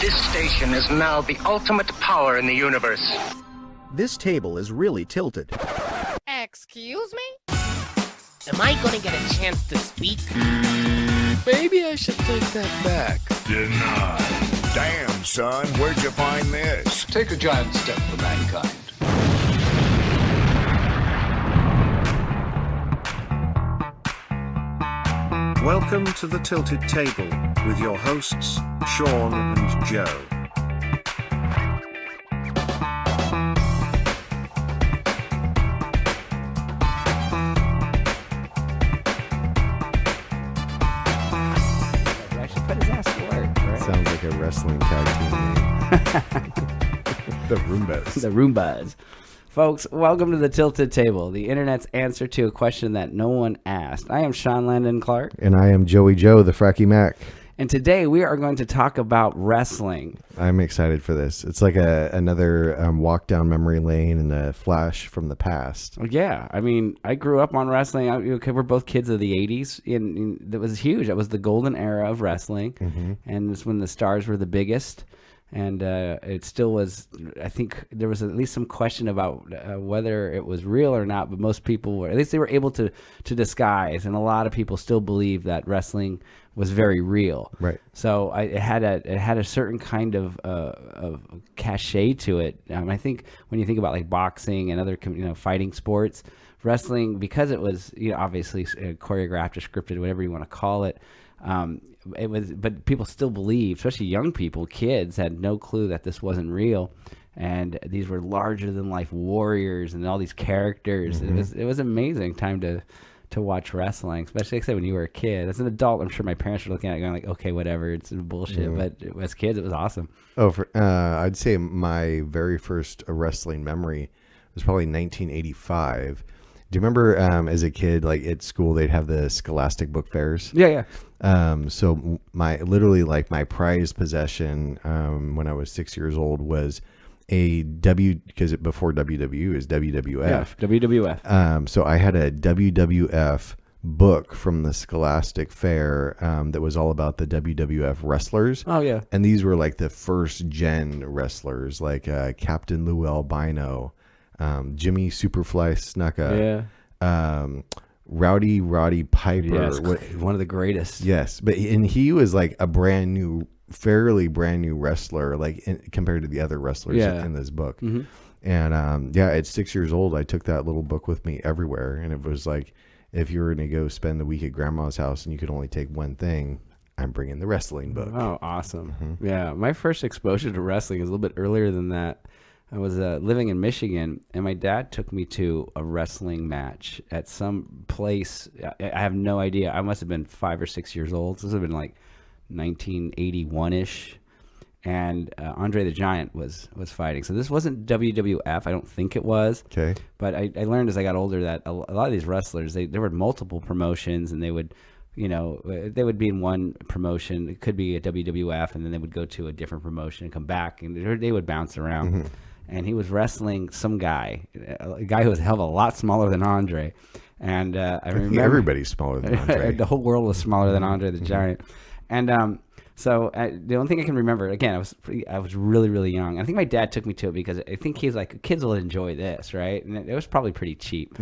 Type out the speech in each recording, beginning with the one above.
This station is now the ultimate power in the universe. This table is really tilted. Excuse me? Am I gonna get a chance to speak? Maybe I should take that back. Denied. Damn, son, where'd you find this? Take a giant step for mankind. Welcome to the Tilted Table with your hosts, Sean and Joe. I should put his ass to work, right? Sounds like a wrestling tag team name. The Roombas. The Roombas. Folks, welcome to the Tilted Table, the internet's answer to a question that no one asked. I am Sean Landon Clark. And I am Joey Joe, the Fracky Mac. And today we are going to talk about wrestling. I'm excited for this. It's like another walk down memory lane and a flash from the past. Yeah, I mean, I grew up on wrestling. We're both kids of the 80s, and it was huge. That was the golden era of wrestling, and it's when the stars were the biggest. And it still was, I think there was at least some question about whether it was real or not, but most people were, at least they were able to disguise. And a lot of people still believe that wrestling was very real. Right. So it had a certain kind of cachet to it. I think when you think about like boxing and other fighting sports, wrestling, because it was obviously choreographed or scripted, whatever you want to call it, it was, but people still believe, especially young people, kids had no clue that this wasn't real, and these were larger than life warriors and all these characters. It was an amazing time to watch wrestling, especially when you were a kid. As an adult, I'm sure my parents were looking at it going like, okay, whatever, it's bullshit. But as kids, it was awesome. Oh, I'd say my very first wrestling memory was probably 1985. Do you remember as a kid, like at school, they'd have the Scholastic book fairs? Yeah. So my prized possession when I was 6 years old was because before WW is WWF. Yeah, WWF. So I had a WWF book from the Scholastic Fair that was all about the WWF wrestlers. Oh, yeah. And these were like the first gen wrestlers, like Captain Lou Albino, Jimmy Superfly Snuka. Yeah. Rowdy Piper. Yes, one of the greatest. Yes, and he was like a fairly brand new wrestler, like compared to the other wrestlers in this book. And at 6 years old, I took that little book with me everywhere, and it was like, if you were going to go spend the week at grandma's house and you could only take one thing, I'm bringing the wrestling book. Oh, awesome. Yeah, my first exposure to wrestling is a little bit earlier than that. I was living in Michigan, and my dad took me to a wrestling match at some place. I have no idea. I must have been 5 or 6 years old. This would have been like 1981-ish. And Andre the Giant was fighting. So this wasn't WWF. I don't think it was. Okay. But I learned as I got older that a lot of these wrestlers, there were multiple promotions, and they would be in one promotion. It could be a WWF, and then they would go to a different promotion and come back, and they would bounce around. And he was wrestling some guy, a guy who was a hell of a lot smaller than Andre. And I remember everybody's smaller than Andre. The whole world was smaller than Andre the Giant. And so the only thing I can remember, again, I was really, really young. I think my dad took me to it because I think he's like, kids will enjoy this, right? And it was probably pretty cheap.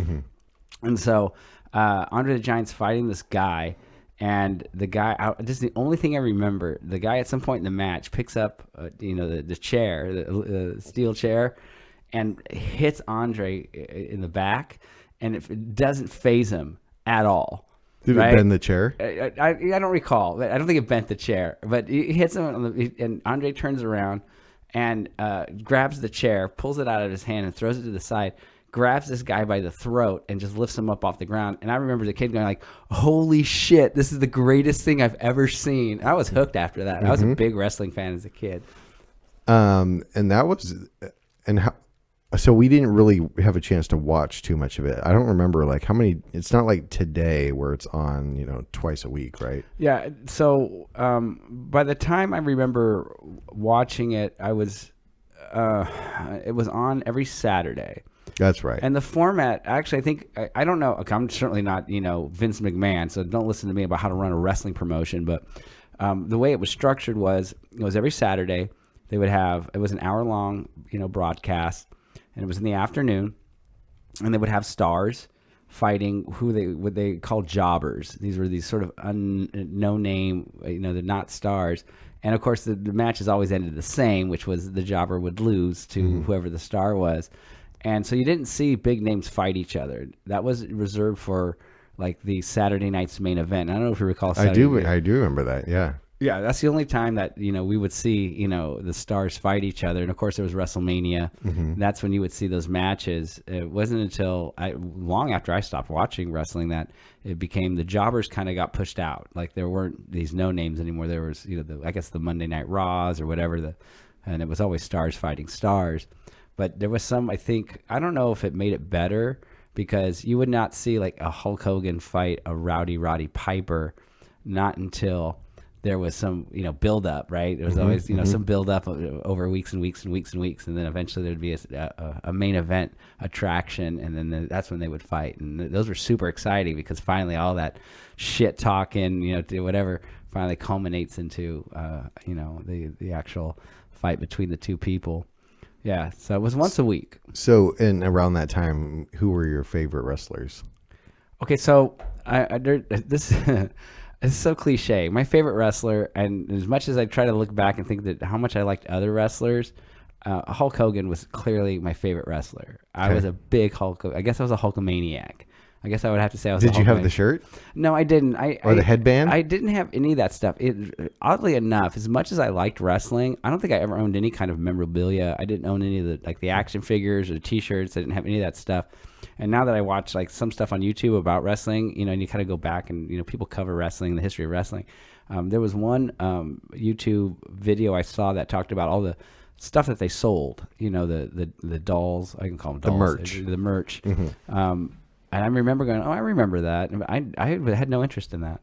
And so Andre the Giant's fighting this guy. And the guy, just the only thing I remember, the guy at some point in the match picks up, the chair, the steel chair, and hits Andre in the back, and it doesn't faze him at all. Did it bend the chair? I don't recall. I don't think it bent the chair, but he hits him, and Andre turns around and grabs the chair, pulls it out of his hand, and throws it to the side. Grabs this guy by the throat and just lifts him up off the ground. And I remember the kid going like, holy shit, this is the greatest thing I've ever seen. I was hooked after that. I was a big wrestling fan as a kid. And that was, so we didn't really have a chance to watch too much of it. I don't remember like how many, it's not like today where it's on, twice a week, right? Yeah. So by the time I remember watching it, it was on every Saturday. That's right. And the format, actually, I think, I don't know. I'm certainly not, Vince McMahon, so don't listen to me about how to run a wrestling promotion. But The way it was structured was every Saturday they would have, it was an hour long, broadcast, and it was in the afternoon, and they would have stars fighting what they call jobbers. These were these sort of no name, they're not stars. And of course the matches always ended the same, which was the jobber would lose to whoever the star was. And so you didn't see big names fight each other. That was reserved for like the Saturday night's main event. I don't know if you recall Saturday I do remember that. Yeah. Yeah, that's the only time that, we would see, the stars fight each other. And of course there was WrestleMania. That's when you would see those matches. It wasn't until long after I stopped watching wrestling that it became the jobbers kind of got pushed out. Like there weren't these no names anymore. There was, I guess the Monday Night Raws or whatever, and it was always stars fighting stars. But there was some, I don't know if it made it better, because you would not see like a Hulk Hogan fight a Rowdy Roddy Piper, not until there was some, build up, right? There was always, some build up over weeks and weeks and weeks and weeks. And then eventually there'd be a main event attraction. And then that's when they would fight. And those were super exciting, because finally all that shit talking, whatever, finally culminates into, the actual fight between the two people. Yeah. So it was once a week. So, and around that time, who were your favorite wrestlers? Okay. So this it's so cliche. My favorite wrestler, and as much as I try to look back and think that how much I liked other wrestlers, Hulk Hogan was clearly my favorite wrestler. I was a big Hulk. I guess I was a Hulkamaniac. I guess I would have to say I was. Did you have the shirt? No, I didn't. Or the headband? I didn't have any of that stuff. Oddly enough, as much as I liked wrestling, I don't think I ever owned any kind of memorabilia. I didn't own any of the action figures or the T-shirts. I didn't have any of that stuff. And now that I watch like some stuff on YouTube about wrestling, and you kind of go back and people cover wrestling, the history of wrestling. There was one YouTube video I saw that talked about all the stuff that they sold. The dolls. I can call them dolls. The merch. And I remember going, I remember that. And I had no interest in that,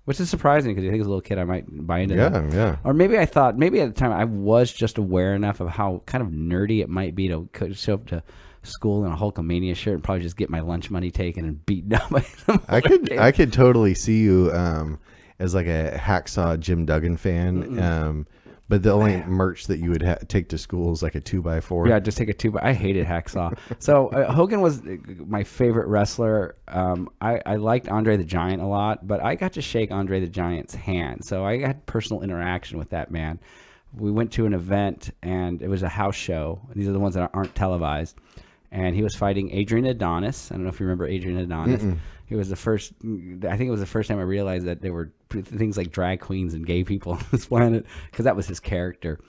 which is surprising, because you think as a little kid I might buy into that. Yeah. Or maybe I thought, maybe at the time I was just aware enough of how kind of nerdy it might be to show up to school in a Hulkamania shirt and probably just get my lunch money taken and beaten up by some I could totally see you as like a Hacksaw Jim Duggan fan. But the only merch that you would take to school is like a 2x4. Yeah, just take a 2x. I hated Hacksaw. So Hogan was my favorite wrestler. I liked Andre the Giant a lot, but I got to shake Andre the Giant's hand. So I had personal interaction with that man. We went to an event, and it was a house show. These are the ones that aren't televised. And he was fighting Adrian Adonis. I don't know if you remember Adrian Adonis. It was the first, I think it was the first time I realized that there were things like drag queens and gay people on this planet, because that was his character.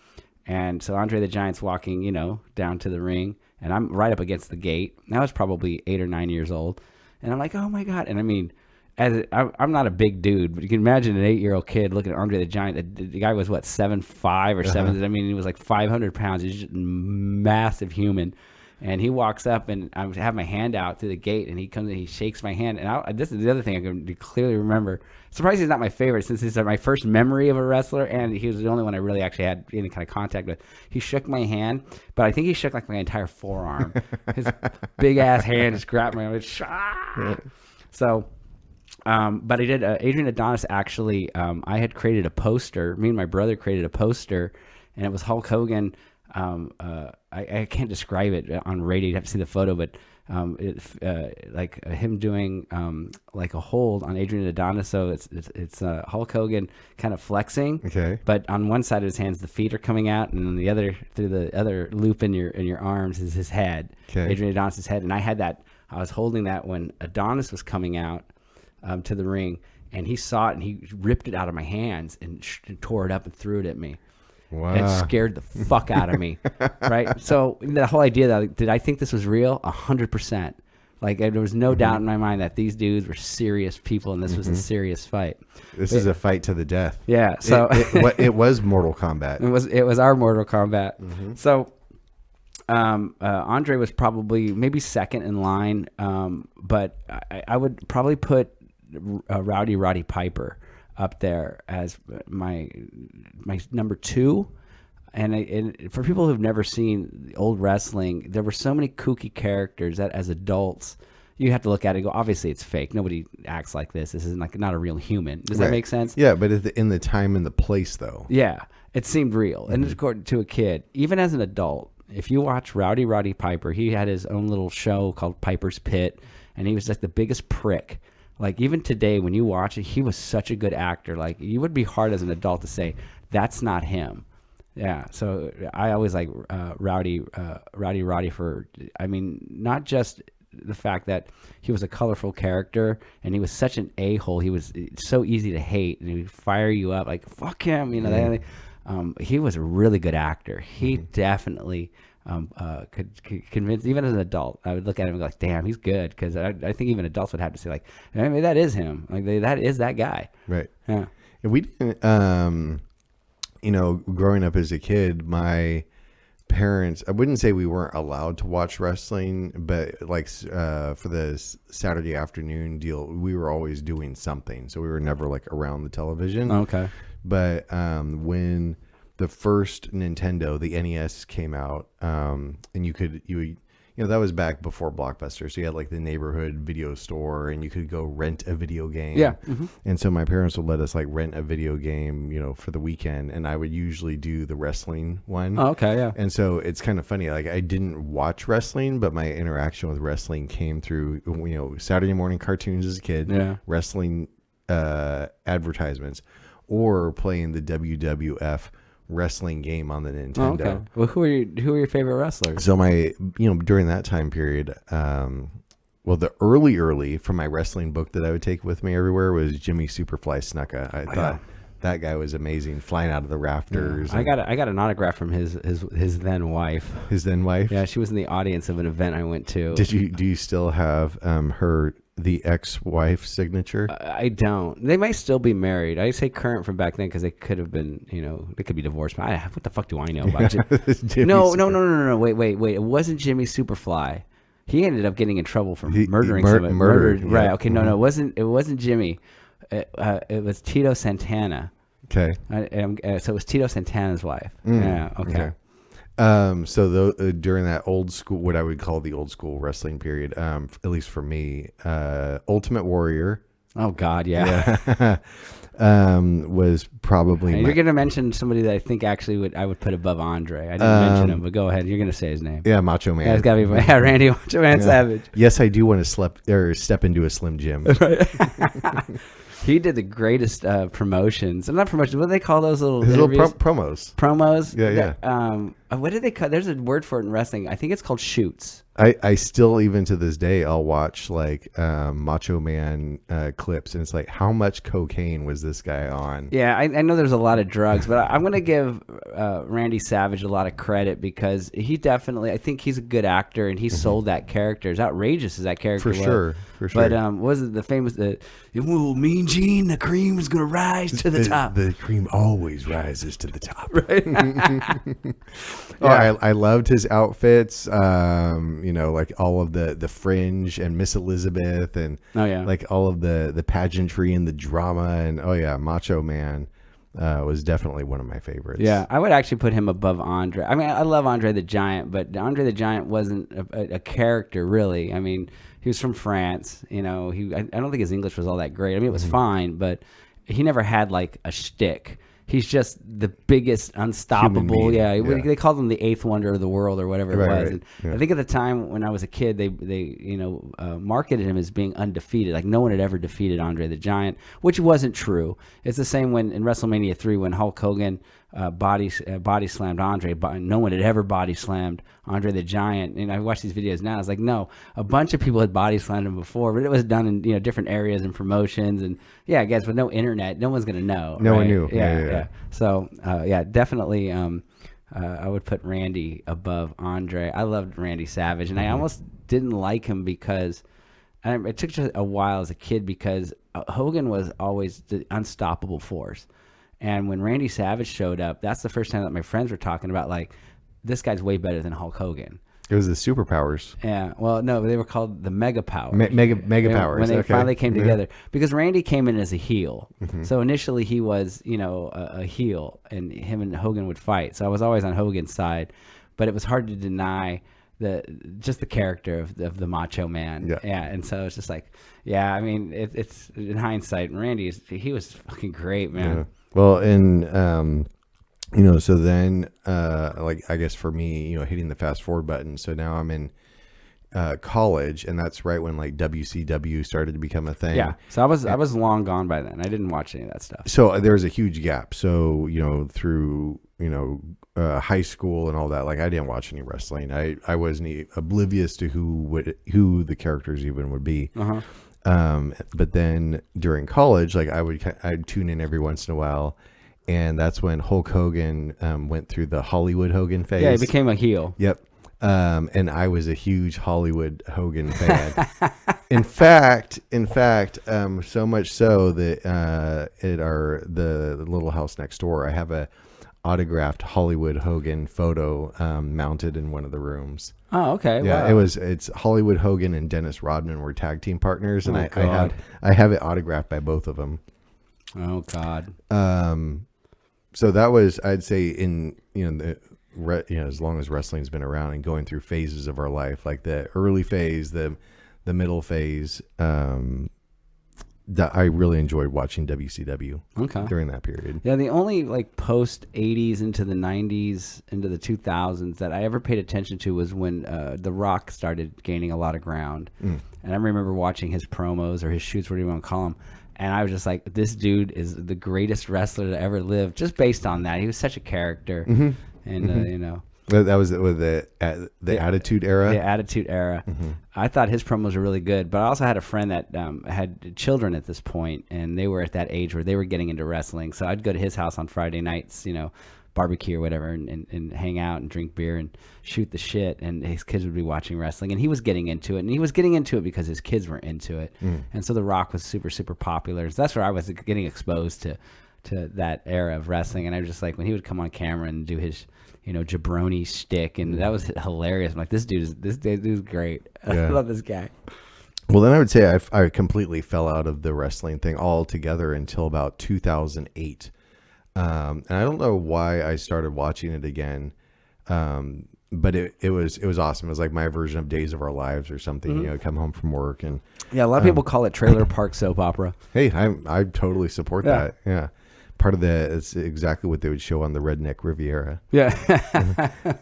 And so Andre the Giant's walking, down to the ring, and I'm right up against the gate. And I was probably 8 or 9 years old. And I'm like, oh my God. And I mean, I'm not a big dude, but you can imagine an 8-year-old kid looking at Andre the Giant. The guy was 7'5" or 7. I mean, he was like 500 pounds. He's just a massive human. And he walks up, and I have my hand out through the gate, and he comes and he shakes my hand. And this is the other thing I can clearly remember. Surprised he's not my favorite, since he's my first memory of a wrestler, and he was the only one I really actually had any kind of contact with. He shook my hand, but I think he shook like my entire forearm. His big ass hand just grabbed my arm. So, but I did. Adrian Adonis actually. I had created a poster. Me and my brother created a poster, and it was Hulk Hogan. I can't describe it on radio. You have to see the photo, but like him doing like a hold on Adrian Adonis. So it's Hulk Hogan kind of flexing. Okay. But on one side of his hands, the feet are coming out, and then the other, through the other loop in your arms, is his head. Okay. Adrian Adonis's head. And I had that. I was holding that when Adonis was coming out to the ring, and he saw it, and he ripped it out of my hands and tore it up and threw it at me. Wow. It scared the fuck out of me, right? So the whole idea that, did I think this was real? 100%. Like, there was no doubt in my mind that these dudes were serious people, and this was a serious fight. This is a fight to the death. Yeah. So it was Mortal Kombat. It was our Mortal Kombat. So Andre was probably maybe second in line, but I would probably put Rowdy Roddy Piper up there as my number 2. And for people who've never seen old wrestling, there were so many kooky characters that as adults, you have to look at it and go, obviously it's fake. Nobody acts like this. This is like not a real human. Does that make sense? Yeah, but in the time and the place, though. Yeah, it seemed real. And according to a kid, even as an adult, if you watch Roddy Piper, he had his own little show called Piper's Pit, and he was like the biggest prick. Like even today, when you watch it, he was such a good actor. Like you would be hard as an adult to say that's not him. Yeah, so I always like Rowdy for. I mean, not just the fact that he was a colorful character and he was such an a-hole. He was so easy to hate, and he'd fire you up like fuck him. You know, he was a really good actor. He definitely could convince, even as an adult. I would look at him and go like, damn, he's good, because I think even adults would have to say like, I mean, that is him. Like that is that guy. Right. Yeah. And we didn't. You know, growing up as a kid, my parents, I wouldn't say we weren't allowed to watch wrestling, but like for the Saturday afternoon deal, we were always doing something. So we were never like around the television. Okay. But when the first Nintendo, the NES, came out, and you know, that was back before Blockbuster. So you had like the neighborhood video store, and you could go rent a video game. Yeah. And so my parents would let us like rent a video game, you know, for the weekend. And I would usually do the wrestling one. Oh, okay. Yeah. And so it's kind of funny. Like I didn't watch wrestling, but my interaction with wrestling came through, you know, Saturday morning cartoons as a kid, wrestling advertisements, or playing the WWF wrestling game on the Nintendo. Oh, okay. Well, who are your favorite wrestlers? So during that time period, well, the early from my wrestling book that I would take with me everywhere was Jimmy Superfly Snuka. I thought that guy was amazing, flying out of the rafters. Yeah. I got an autograph from his then wife. His then wife? Yeah, she was in the audience of an event I went to. Do you still have the ex-wife signature? I don't. They might still be married. I say current from back then because they could have been, you know, they could be divorced. But what the fuck do I know about it? No. Wait. It wasn't Jimmy Superfly. He ended up getting in trouble for murdering someone. Murdered. Right. Okay. No. It wasn't Jimmy. It was Tito Santana. Okay. So it was Tito Santana's wife. Yeah. Okay. So during that old school, what I would call the old school wrestling period, at least for me, Ultimate Warrior. Oh God, yeah. Was probably. You're going to mention somebody that I think actually I would put above Andre. I didn't mention him, but go ahead. You're going to say his name. Yeah, Macho Man. Yeah, it's got to be Randy Macho Man Savage. Yes, I do want to step into a Slim Jim. He did the greatest promotions. Not promotions. What do they call those little promos? Promos. Yeah. What do they call? There's a word for it in wrestling. I think it's called shoots. I still, even to this day, I'll watch like Macho Man clips, and it's like, how much cocaine was this guy on? Yeah, I know there's a lot of drugs, but I'm going to give Randy Savage a lot of credit, because he definitely, I think he's a good actor, and he sold that character. As outrageous as that character was. For sure. But was it the famous, Mean Gene, the cream is going to rise to the top. The cream always rises to the top. Right. I loved his outfits. You know, like all of the fringe and Miss Elizabeth, and like all of the pageantry and the drama, and Macho Man was definitely one of my favorites. Yeah, I would actually put him above Andre. I mean, I love Andre the Giant, but Andre the Giant wasn't a character really. I mean, he was from France. You know, I don't think his English was all that great. I mean, it was fine, but he never had like a shtick. He's just the biggest unstoppable. They called him the eighth wonder of the world or whatever it was. Right. And I think at the time when I was a kid, they marketed him as being undefeated. Like no one had ever defeated Andre the Giant, which wasn't true. It's the same when in WrestleMania 3 when Hulk Hogan body slammed Andre, but no one had ever body slammed Andre the Giant. And I watch these videos now. It's like, no, a bunch of people had body slammed him before, but it was done in different areas and promotions. And I guess with no internet, no one's gonna know. No one knew. Yeah. So definitely. I would put Randy above Andre. I loved Randy Savage, and I almost didn't like him because it took just a while as a kid, because Hogan was always the unstoppable force. And when Randy Savage showed up, that's the first time that my friends were talking about, like, this guy's way better than Hulk Hogan. It was the superpowers. Yeah. Well, no, they were called the mega powers. Mega powers. When they finally came together. Because Randy came in as a heel. So initially he was, a heel, and him and Hogan would fight. So I was always on Hogan's side. But it was hard to deny just the character of the Macho Man. Yeah. And so it's just like, yeah, I mean, it's in hindsight, he was fucking great, man. Yeah. Well, and so then like I guess for me, hitting the fast forward button. So now I'm in college, and that's right when like WCW started to become a thing. Yeah. So I was long gone by then. I didn't watch any of that stuff. So there was a huge gap. So through high school and all that, like I didn't watch any wrestling. I wasn't oblivious to who the characters even would be. But then during college, like I'd tune in every once in a while, and that's when Hulk Hogan went through the Hollywood Hogan phase. Yeah, he became a heel. Yep. And I was a huge Hollywood Hogan fan. in fact, so much so that at the little house next door, I have a autographed Hollywood Hogan photo mounted in one of the rooms. Oh, okay. Yeah, wow. It's Hollywood Hogan and Dennis Rodman were tag team partners, and I have it autographed by both of them. Oh God. So that was, I'd say, in as long as wrestling's been around and going through phases of our life, like the early phase, the middle phase, that I really enjoyed watching WCW during that period. Yeah, the only like post 80s into the 90s into the 2000s that I ever paid attention to was when The Rock started gaining a lot of ground. And I remember watching his promos or his shoots, whatever you want to call them. And I was just like, this dude is the greatest wrestler to ever live, just based on that. He was such a character. And, that was with the Attitude Era. The Attitude Era. I thought his promos were really good, but I also had a friend that had children at this point, and they were at that age where they were getting into wrestling. So I'd go to his house on Friday nights, barbecue or whatever, and hang out and drink beer and shoot the shit. And his kids would be watching wrestling, and he was getting into it. And he was getting into it because his kids were into it. And so The Rock was super, super popular. So that's where I was getting exposed to that era of wrestling. And I was just like, when he would come on camera and do his jabroni shtick, and that was hilarious. I'm like, this dude's great. I love this guy. Well, then I would say I completely fell out of the wrestling thing altogether until about 2008. And I don't know why I started watching it again. But it was awesome. It was like my version of Days of Our Lives or something, come home from work. And yeah, a lot of people call it trailer park soap opera. Hey, I totally support that. Yeah. Part of it's exactly what they would show on the Redneck Riviera. Yeah.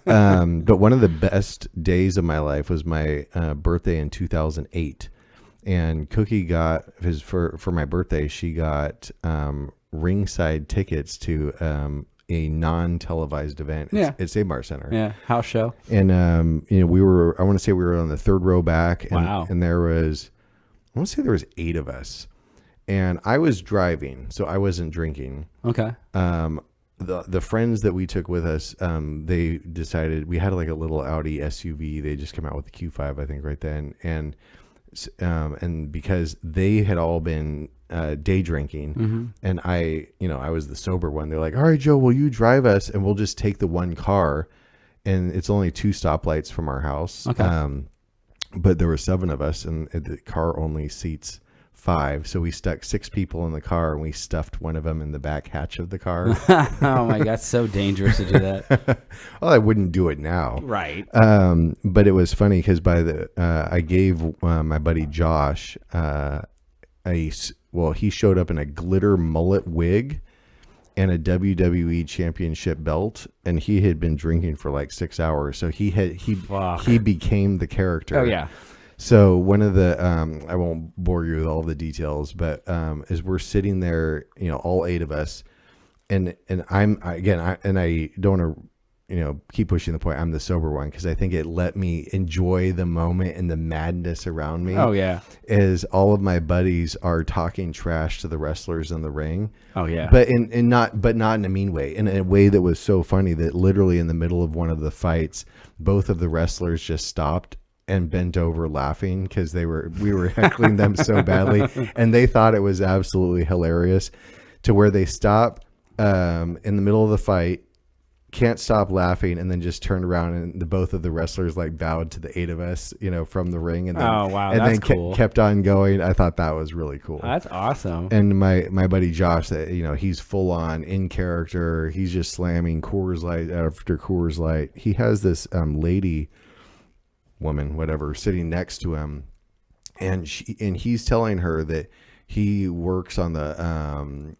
But one of the best days of my life was my birthday in 2008. And Cookie got for my birthday, she got ringside tickets to a non-televised event. It's Save Center. Yeah, house show. And I want to say we were on the third row back. And, wow. And there was 8 of us. And I was driving, so I wasn't drinking. Okay. The friends that we took with us, they decided, we had like a little Audi SUV. They just come out with the Q5, I think, right then. And because they had all been day drinking, and I was the sober one. They're like, all right, Joe, will you drive us? And we'll just take the one car. And it's only 2 stoplights from our house. Okay. But there were 7 of us, and the car only seats 5, so we stuck 6 people in the car, and we stuffed one of them in the back hatch of the car. Oh my god, so dangerous to do that. Well, I wouldn't do it now, right? But it was funny because I gave my buddy Josh he showed up in a glitter mullet wig and a WWE championship belt, and he had been drinking for like 6 hours, so he became the character. Oh yeah. So one of the, I won't bore you with all the details, but as we're sitting there, all 8 of us, and I don't want to, keep pushing the point. I'm the sober one because I think it let me enjoy the moment and the madness around me. Oh yeah. As all of my buddies are talking trash to the wrestlers in the ring. Oh yeah. But not in a mean way, in a way that was so funny that literally in the middle of one of the fights, both of the wrestlers just stopped and bent over laughing because we were heckling them so badly, and they thought it was absolutely hilarious, to where they stop in the middle of the fight, can't stop laughing, and then just turned around, and both of the wrestlers like bowed to the 8 of us, from the ring, and then, oh wow, and that's then cool. Kept on going. I thought that was really cool. That's awesome. And my buddy Josh, he's full on in character. He's just slamming Coors Light after Coors Light. He has this lady woman, whatever, sitting next to him, and he's telling her that he works on the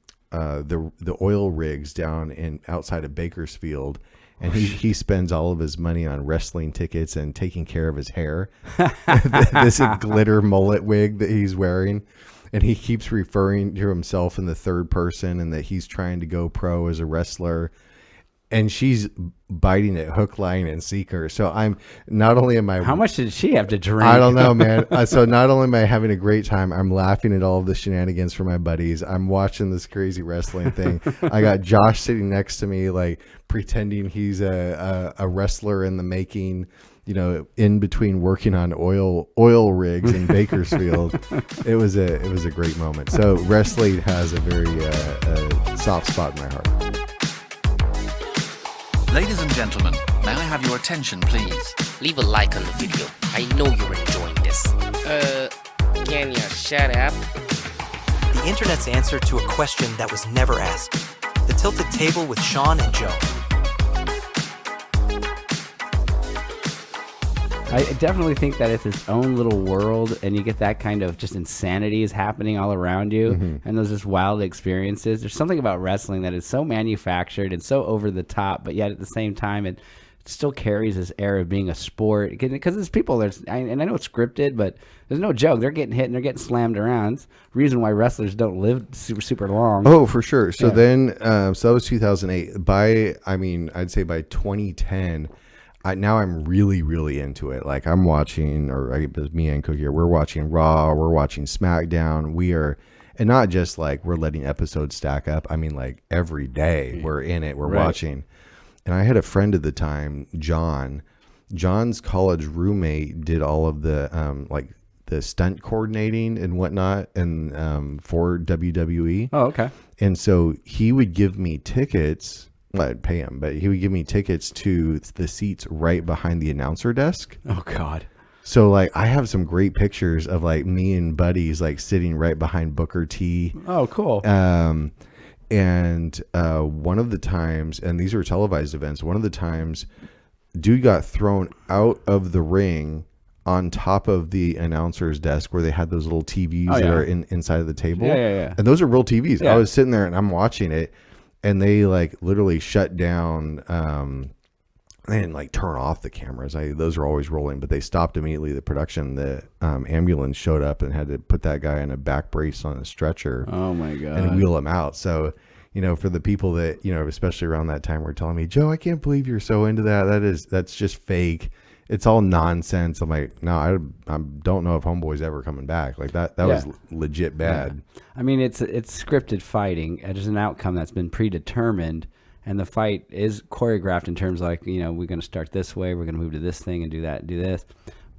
oil rigs down outside of Bakersfield, and he spends all of his money on wrestling tickets and taking care of his hair. This glitter mullet wig that he's wearing, and he keeps referring to himself in the third person and that he's trying to go pro as a wrestler. And she's biting it hook, line, and sinker. So how much did she have to drink? I don't know, man. So not only am I having a great time, I'm laughing at all of the shenanigans for my buddies. I'm watching this crazy wrestling thing. I got Josh sitting next to me, like pretending he's a wrestler in the making, in between working on oil rigs in Bakersfield. It was a great moment. So wrestling has a very soft spot in my heart. Ladies and gentlemen, may I have your attention, please? Leave a like on the video. I know you're enjoying this. Can you shut up? The internet's answer to a question that was never asked. The Tilted Table with Sean and Joe. I definitely think that it's its own little world, and you get that kind of just insanity is happening all around you, and those just wild experiences. There's something about wrestling that is so manufactured and so over the top, but yet at the same time it still carries this air of being a sport, because there's people and I know it's scripted, but there's no joke. They're getting hit and they're getting slammed around. It's the reason why wrestlers don't live super long. Oh, for sure. So then so that was 2008. I'd say by 2010, now I'm really, really into it. Like I'm watching, me and Cookie, we're watching Raw, we're watching SmackDown. And not just like we're letting episodes stack up. I mean, like every day we're in it, we're watching. And I had a friend at the time, John. John's college roommate did all of the the stunt coordinating and whatnot, and for WWE. Oh, okay. And so he would give me tickets. Well, I'd pay him, but he would give me tickets to the seats right behind the announcer desk. Oh God. So like I have some great pictures of like me and buddies like sitting right behind Booker T. Oh, cool. And one of the times, and these are televised events, one of the times dude got thrown out of the ring on top of the announcer's desk where they had those little TVs that are inside of the table. Yeah. And those are real TVs. Yeah. I was sitting there and I'm watching it, and they like literally shut down. They didn't like turn off the cameras. Those are always rolling, but they stopped immediately. The production, the ambulance showed up and had to put that guy in a back brace on a stretcher. Oh my God. And wheel him out. So, for the people that, especially around that time were telling me, Joe, I can't believe you're so into that. That's just fake. It's all nonsense. I'm like, no, I don't know if Homeboy's ever coming back. Like that was legit bad. Yeah. I mean, it's scripted fighting. There's an outcome that's been predetermined, and the fight is choreographed in terms like, we're going to start this way, we're going to move to this thing and do that, do this.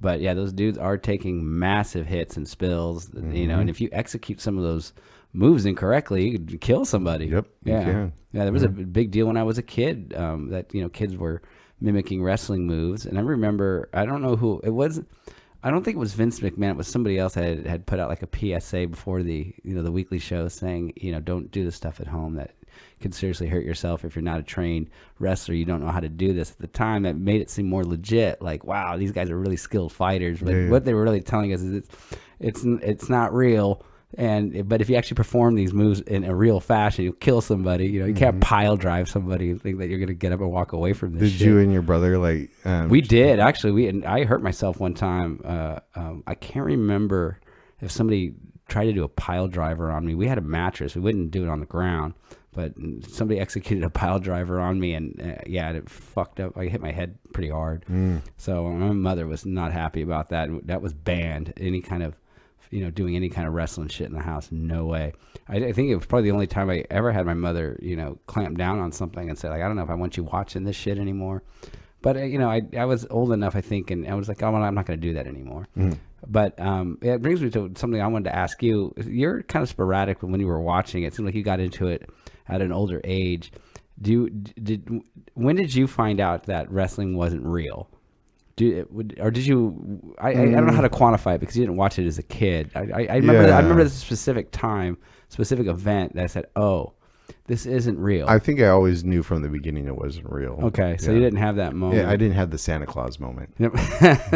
But yeah, those dudes are taking massive hits and spills, and if you execute some of those moves incorrectly, you could kill somebody. Yep. Yeah. You can. Yeah. There was a big deal when I was a kid, that, kids were mimicking wrestling moves. And I remember, I don't know who it was. I don't think it was Vince McMahon. It was somebody else that had put out like a PSA before the weekly show saying, don't do this stuff at home. That could seriously hurt yourself if you're not a trained wrestler. You don't know how to do this. At the time, that made it seem more legit. Like, wow, these guys are really skilled fighters. But what they were really telling us is it's not real. But if you actually perform these moves in a real fashion, you'll kill somebody. You can't pile drive somebody and think that you're going to get up and walk away from this. Did you and your brother we did actually. I hurt myself one time. I can't remember if somebody tried to do a pile driver on me. We had a mattress. We wouldn't do it on the ground, but somebody executed a pile driver on me, and it fucked up. I hit my head pretty hard. So my mother was not happy about that. That was banned. Any kind of doing any kind of wrestling shit in the house, no way. I think it was probably the only time I ever had my mother, clamp down on something and say, like, I don't know if I want you watching this shit anymore. But, I was old enough, I think, and I was like, oh, well, I'm not going to do that anymore. But it brings me to something I wanted to ask you. You're kind of sporadic when you were watching. It seemed like you got into it at an older age. When did you find out that wrestling wasn't real? Did you? I don't know how to quantify it because you didn't watch it as a kid. I remember. I remember this specific time, specific event that I said, "Oh, this isn't real. I think I always knew from the beginning it wasn't real. Okay, so you didn't have that moment. Yeah, I didn't have the Santa Claus moment. Yep.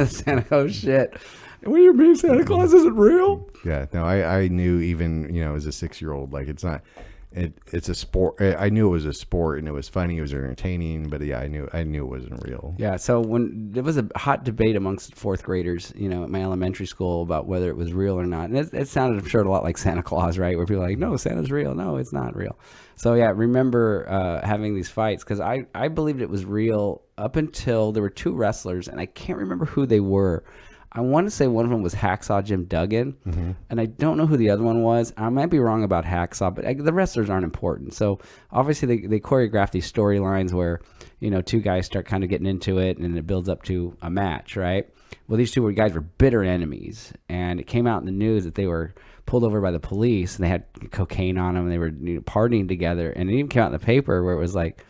Santa, oh shit. What do you mean Santa Claus isn't real? Yeah, no, I knew even, as a 6-year-old, like it's not, it's a sport. I knew it was a sport and it was funny, it was entertaining, but yeah, I knew it wasn't real. Yeah, so when there was a hot debate amongst fourth graders, at my elementary school about whether it was real or not. And it sounded, I'm sure, a lot like Santa Claus, right? Where people are like, no, Santa's real. No, it's not real. So yeah, I remember having these fights because I believed it was real up until there were two wrestlers, and I can't remember who they were. I want to say one of them was Hacksaw Jim Duggan, and I don't know who the other one was. I might be wrong about Hacksaw, but the wrestlers aren't important. So obviously they choreograph these storylines where, two guys start kind of getting into it, and it builds up to a match, right? Well, these two guys were bitter enemies, and it came out in the news that they were pulled over by the police, and they had cocaine on them, and they were partying together, and it even came out in the paper where it was like,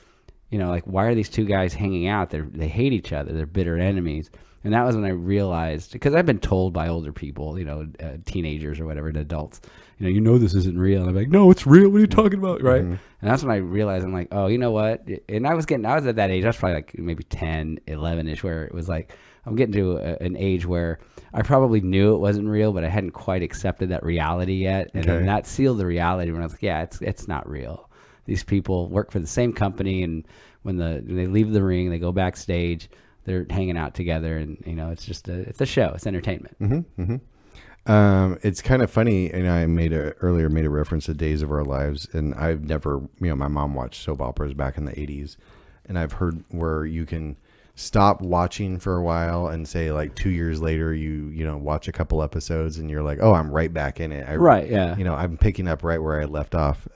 why are these two guys hanging out? They hate each other. They're bitter enemies. And that was when I realized, because I've been told by older people, teenagers or whatever, and adults, this isn't real. And I'm like, no, it's real. What are you talking about? Right. And that's when I realized, I'm like, oh, you know what? And I was at that age. I was probably like maybe 10, 11-ish, where it was like, I'm getting to an age where I probably knew it wasn't real, but I hadn't quite accepted that reality yet. And then that sealed the reality when I was like, yeah, it's not real. These people work for the same company. And when they leave the ring, they go backstage, they're hanging out together, and it's just it's a show. It's entertainment. It's kind of funny, and I earlier made a reference to Days of Our Lives, and I've never, my mom watched soap operas back in the 80s, and I've heard where you can stop watching for a while and say like 2 years later you watch a couple episodes and you're like, oh, I'm right back in it. Right, yeah. I'm picking up right where I left off.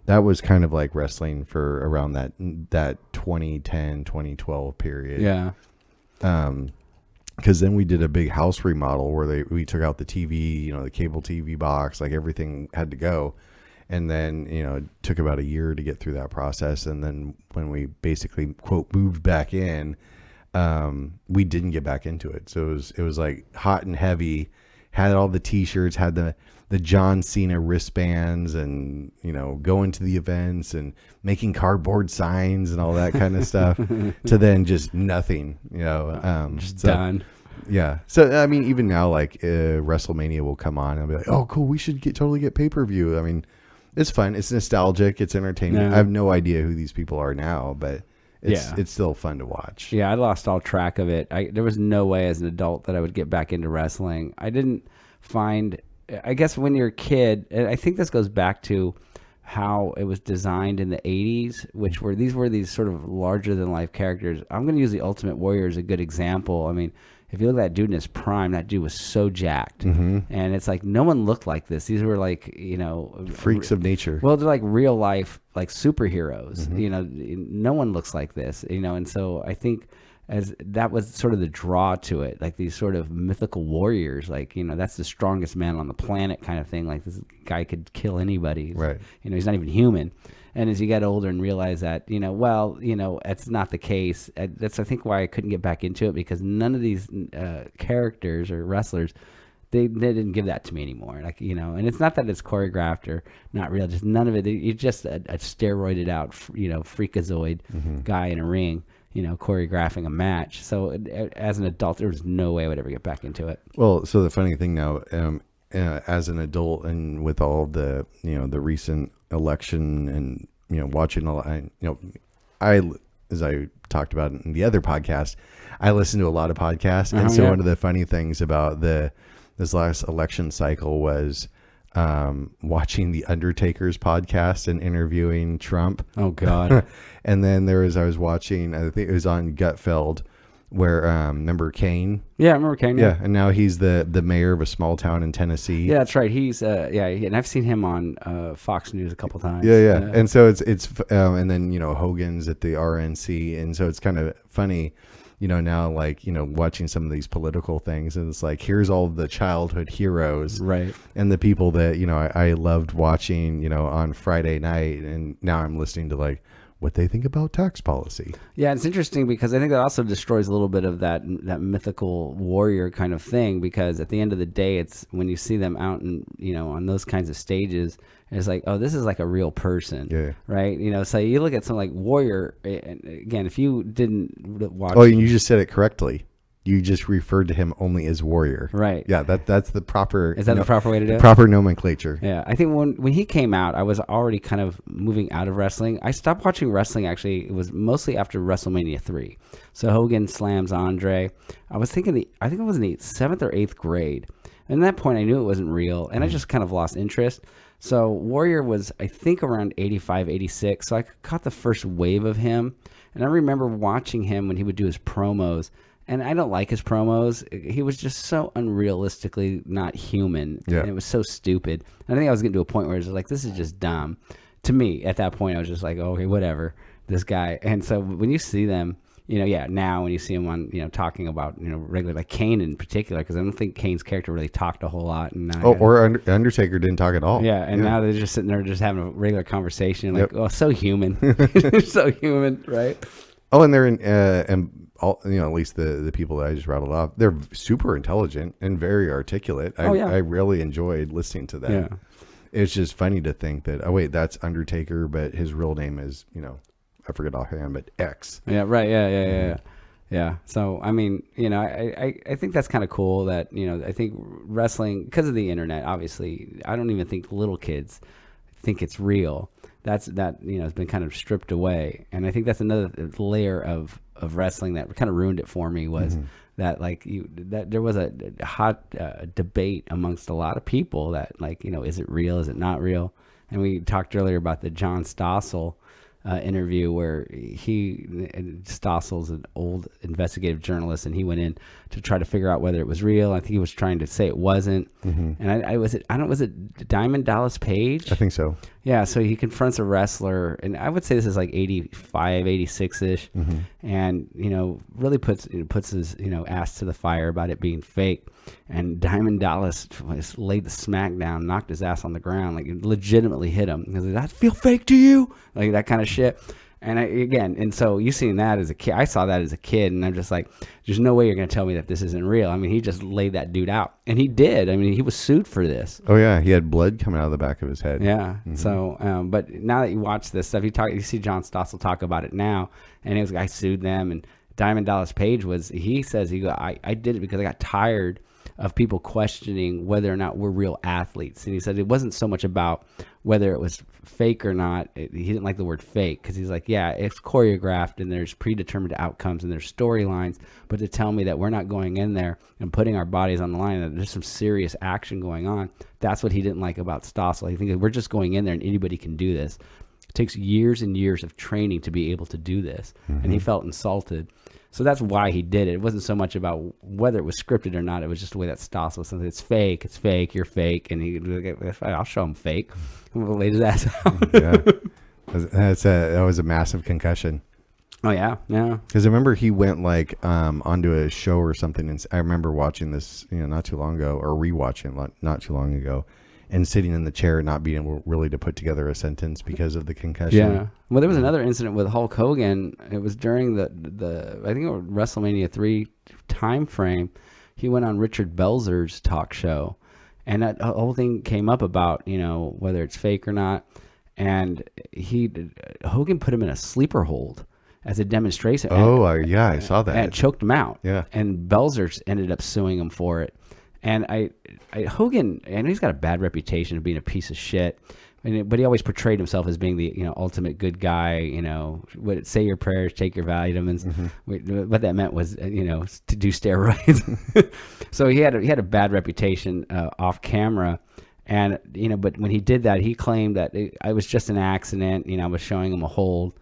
That was kind of like wrestling for around that 2010, 2012 period. Yeah. Because then we did a big house remodel where we took out the TV, the cable TV box, like everything had to go. And then, it took about a year to get through that process. And then when we basically, quote, moved back in, we didn't get back into it. So it was like hot and heavy, had all the T-shirts, had the John Cena wristbands, and going to the events and making cardboard signs and all that kind of stuff, to then just nothing, just done. Yeah. So I mean, even now, like WrestleMania will come on and I'll be like, oh, cool, we should totally get pay-per-view. I mean, it's fun, it's nostalgic, it's entertaining. I have no idea who these people are now, but it's still fun to watch. Yeah, I lost all track of it. There was no way as an adult that I would get back into wrestling. I didn't find, I guess when you're a kid, and I think this goes back to how it was designed in the 80s, which were these sort of larger than life characters. I'm going to use the Ultimate Warrior as a good example. I mean, if you look at that dude in his prime, that dude was so jacked. And it's like, no one looked like this. These were like, freaks of nature. Well, they're like real life, like superheroes. No one looks like this, and so I think as that was sort of the draw to it, like these sort of mythical warriors, like, that's the strongest man on the planet kind of thing. Like, this guy could kill anybody. Right. He's not even human. And as you get older and realize that, it's not the case. That's, I think, why I couldn't get back into it, because none of these characters or wrestlers, they didn't give that to me anymore. Like, and it's not that it's choreographed or not real, just none of it. It's just a steroided out, freakazoid guy in a ring, choreographing a match. So as an adult, there was no way I would ever get back into it. Well, so the funny thing now, as an adult, and with all the, the recent election and, watching a lot, as I talked about in the other podcast, I listen to a lot of podcasts. And so one of the funny things about this last election cycle was watching the Undertaker's podcast and interviewing Trump. Oh God. And then I was watching, I think it was on Gutfeld, where remember Kane? Yeah, I remember Kane. Yeah, and now he's the mayor of a small town in Tennessee. Yeah, that's right. He's and I've seen him on Fox News a couple times. Yeah. And so it's and then Hogan's at the RNC, and so it's kind of funny, now, like, watching some of these political things, and it's like, here's all the childhood heroes, right, and the people that I loved watching, on Friday night, and now I'm listening to like what they think about tax policy. Yeah, it's interesting because I think that also destroys a little bit of that mythical warrior kind of thing, because at the end of the day, it's when you see them out and, on those kinds of stages, it's like, oh, this is like a real person, right? So you look at something like Warrior, and again, if you didn't watch... Oh, and you just said it correctly. You just referred to him only as Warrior. Right. Yeah, that's the proper... Is that the proper way to do it? Proper nomenclature. Yeah, I think when he came out, I was already kind of moving out of wrestling. I stopped watching wrestling, actually. It was mostly after WrestleMania 3. So Hogan slams Andre. I was thinking, I think it was in the 7th or 8th grade. And at that point, I knew it wasn't real, and I just kind of lost interest. So Warrior was, I think, around 85, 86. So I caught the first wave of him. And I remember watching him when he would do his promos. And I don't like his promos. He was just so unrealistically not human. Yeah. And it was so stupid. And I think I was getting to a point where it was like, this is just dumb. To me, at that point, I was just like, oh, okay, whatever, this guy. And so when you see them, now when you see him on, talking about, regular, like Kane in particular, because I don't think Kane's character really talked a whole lot. And Undertaker didn't talk at all. Yeah, and now they're just sitting there just having a regular conversation. Like, oh, so human. So human, right? Oh, and they're in, and all, at least the people that I just rattled off, they're super intelligent and very articulate. I really enjoyed listening to them. Yeah. It's just funny to think that, oh wait, that's Undertaker, but his real name is, I forget offhand, but X. Yeah, right. Yeah. So, I mean, I think that's kind of cool that, I think wrestling, because of the internet, obviously, I don't even think little kids think it's real. That has been kind of stripped away. And I think that's another layer of wrestling that kind of ruined it for me, was that that there was a hot debate amongst a lot of people that is it real? Is it not real? And we talked earlier about the John Stossel interview where Stossel's an old investigative journalist, and he went in to try to figure out whether it was real. I think he was trying to say it wasn't. And was it Diamond Dallas Page? I think so. Yeah, so he confronts a wrestler, and I would say this is like 85, 86-ish, and, really puts his, ass to the fire about it being fake. And Diamond Dallas laid the smack down, knocked his ass on the ground, like legitimately hit him. He was like, "That feel fake to you?" Like that kind of shit. And so you seen that as a kid. I saw that as a kid, and I'm just like, there's no way you're going to tell me that this isn't real. I mean, he just laid that dude out. And he did. I mean, he was sued for this. Oh, yeah. He had blood coming out of the back of his head. Yeah. So, but now that you watch this stuff, you see John Stossel talk about it now, and it was, I sued them. And Diamond Dallas Page he says, I did it because I got tired of people questioning whether or not we're real athletes. And he said it wasn't so much about whether it was fake or not. He didn't like the word fake, because he's like, yeah, it's choreographed and there's predetermined outcomes and there's storylines, but to tell me that we're not going in there and putting our bodies on the line, that there's some serious action going on, that's what he didn't like about Stossel. He thinks we're just going in there and anybody can do this. It takes years and years of training to be able to do this. And he felt insulted. So that's why he did it. It wasn't so much about whether it was scripted or not. It was just the way that Stossel was saying, it's fake, you're fake. And I'll show him fake. We'll lay his ass out. Yeah. That was a massive concussion. Oh, yeah. Because I remember he went onto a show or something. And I remember watching this, not too long ago, or rewatching not too long ago, and sitting in the chair, not being able really to put together a sentence because of the concussion. Yeah. Well, there was another incident with Hulk Hogan. It was during the I think it was WrestleMania 3 time frame. He went on Richard Belzer's talk show, and that whole thing came up about, whether it's fake or not. And Hogan put him in a sleeper hold as a demonstration. Oh, yeah, I saw that. And choked him out. Yeah. And Belzer ended up suing him for it. And Hogan, I know he's got a bad reputation of being a piece of shit, but he always portrayed himself as being the ultimate good guy. Say your prayers, take your vitamins. What that meant was to do steroids. So he had a bad reputation off camera, and but when he did that, he claimed that I was just an accident. I was showing him a hold.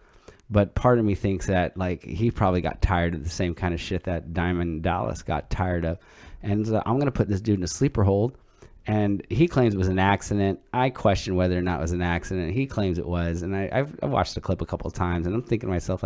But part of me thinks that he probably got tired of the same kind of shit that Diamond Dallas got tired of. And I'm going to put this dude in a sleeper hold. And he claims it was an accident. I question whether or not it was an accident. He claims it was. And I've watched the clip a couple of times, and I'm thinking to myself,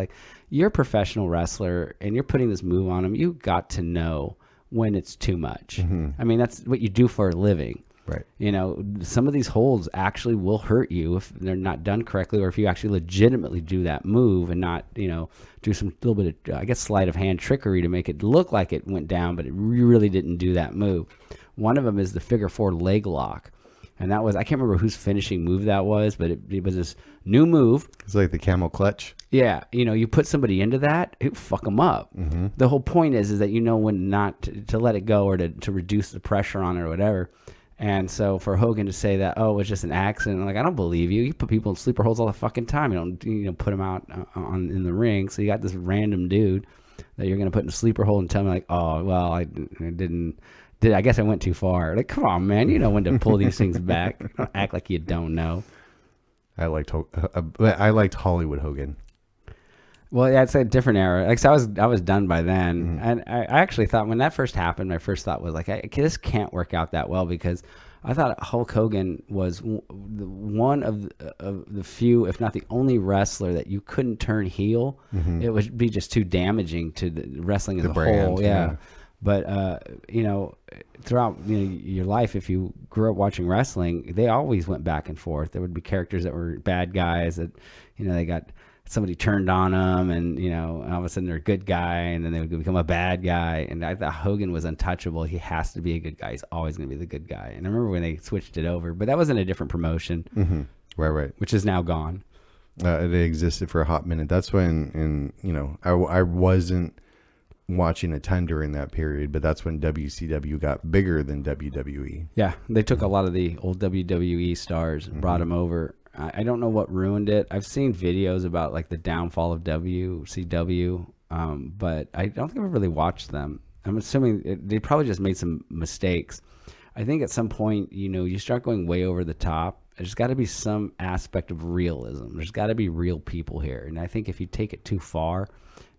you're a professional wrestler and you're putting this move on him. You got to know when it's too much. I mean, that's what you do for a living. Right. You know, some of these holds actually will hurt you if they're not done correctly, or if you actually legitimately do that move and not, you know, do some little bit of, I guess, sleight of hand trickery to make it look like it went down, but it really didn't do that move. One of them is the figure 4 leg lock. And that was, I can't remember whose finishing move that was, but it was this new move. It's like the camel clutch. Yeah, you know, you put somebody into that, it fuck them up. Mm-hmm. The whole point is that you know when not to let it go or to reduce the pressure on it or whatever. And so for Hogan to say that, oh, it was just an accident, like, I don't believe you. You put people in sleeper holds all the fucking time. You don't, you know, put them out in the ring. So you got this random dude that you're going to put in a sleeper hold and tell me like, oh, well, I guess I went too far. Like, come on, man. You know when to pull these things back. Don't act like you don't know. I liked Hollywood Hogan. Well, yeah, it's a different era. Like, so I was done by then, and I actually thought when that first happened, my first thought was like, this can't work out that well, because I thought Hulk Hogan was one of the few, if not the only wrestler that you couldn't turn heel. Mm-hmm. It would be just too damaging to the wrestling as a whole. Yeah. But you know, throughout your life, if you grew up watching wrestling, they always went back and forth. There would be characters that were bad guys that, you know, they got somebody turned on them, and you know, all of a sudden they're a good guy, and then they would become a bad guy. And I thought Hogan was untouchable. He has to be a good guy. He's always going to be the good guy. And I remember when they switched it over, but that was in a different promotion, right, which is now gone. It existed for a hot minute. That's when, you know, I wasn't watching a ton during that period, but that's when WCW got bigger than WWE. Yeah, they took a lot of the old WWE stars and brought them over. I don't know what ruined it. I've seen videos about like the downfall of WCW, but I don't think I've really watched them. I'm assuming they probably just made some mistakes. I think at some point, you know, you start going way over the top. There's got to be some aspect of realism. There's got to be real people here. And I think if you take it too far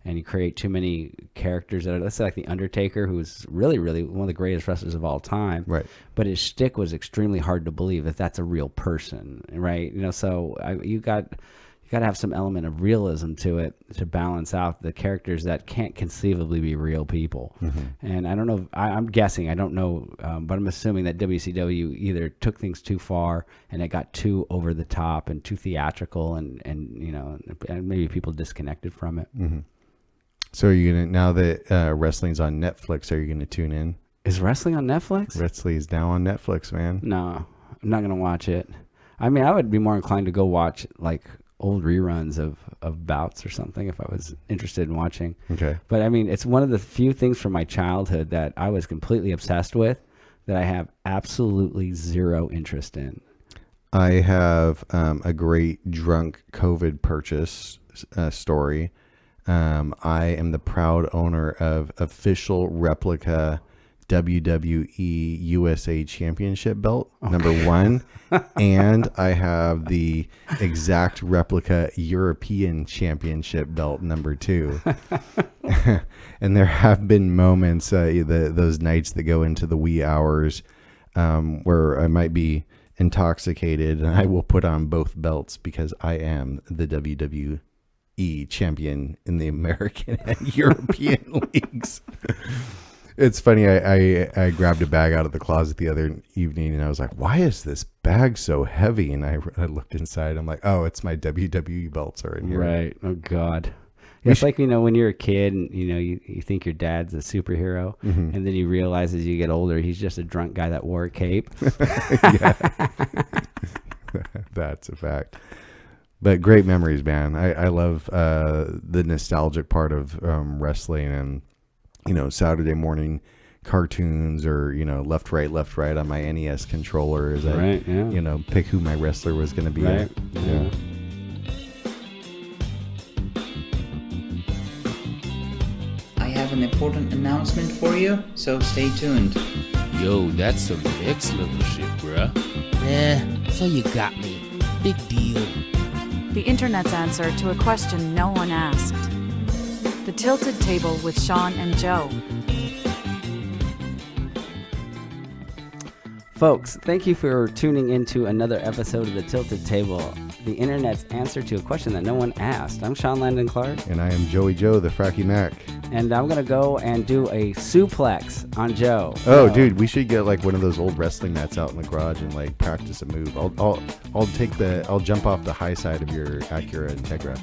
and you create too many characters that are, let's say like The Undertaker, who's really, really one of the greatest wrestlers of all time. Right. But his shtick was extremely hard to believe that that's a real person, right? You know, so you got to have some element of realism to it to balance out the characters that can't conceivably be real people. And I don't know, I'm guessing, I don't know, but I'm assuming that WCW either took things too far and it got too over the top and too theatrical, and you know, and maybe people disconnected from it. So are you gonna, now that wrestling's on Netflix, are you gonna tune in? Is wrestling on Netflix? Wrestling is now on Netflix, man. No, I'm not gonna watch it. I mean, I would be more inclined to go watch like old reruns of bouts or something if I was interested in watching. Okay. But I mean, it's one of the few things from my childhood that I was completely obsessed with that I have absolutely zero interest in. I have a great drunk COVID purchase story. I am the proud owner of official replica WWE USA Championship belt, number 1. And I have the exact replica European Championship belt, number 2. And there have been moments, those nights that go into the wee hours, where I might be intoxicated, and I will put on both belts because I am the WWE champion in the American and European leagues. It's funny. I grabbed a bag out of the closet the other evening, and I was like, "Why is this bag so heavy?" And I looked inside. I'm like, "Oh, it's my WWE belts are in here." Right. Oh God. It's like, you know, when you're a kid and, you know, you think your dad's a superhero, and then you realize as you get older, he's just a drunk guy that wore a cape. That's a fact. But great memories, man. I love the nostalgic part of wrestling, and, you know, Saturday morning cartoons, or, you know, left, right on my NES controller as I, you know, pick who my wrestler was going to be. Right. Yeah. I have an important announcement for you, so stay tuned. Yo, that's some next level shit, bruh. So you got me. Big deal. The internet's answer to a question no one asked. The Tilted Table with Sean and Joe. Folks, thank you for tuning into another episode of The Tilted Table. the internet's answer to a question that no one asked. I'm Sean Landon Clark. And I am Joey Joe, the Fracky Mac. And I'm going to go and do a suplex on Joe. Oh, dude, we should get like one of those old wrestling mats out in the garage and like practice a move. I'll jump off the high side of your Acura Integra.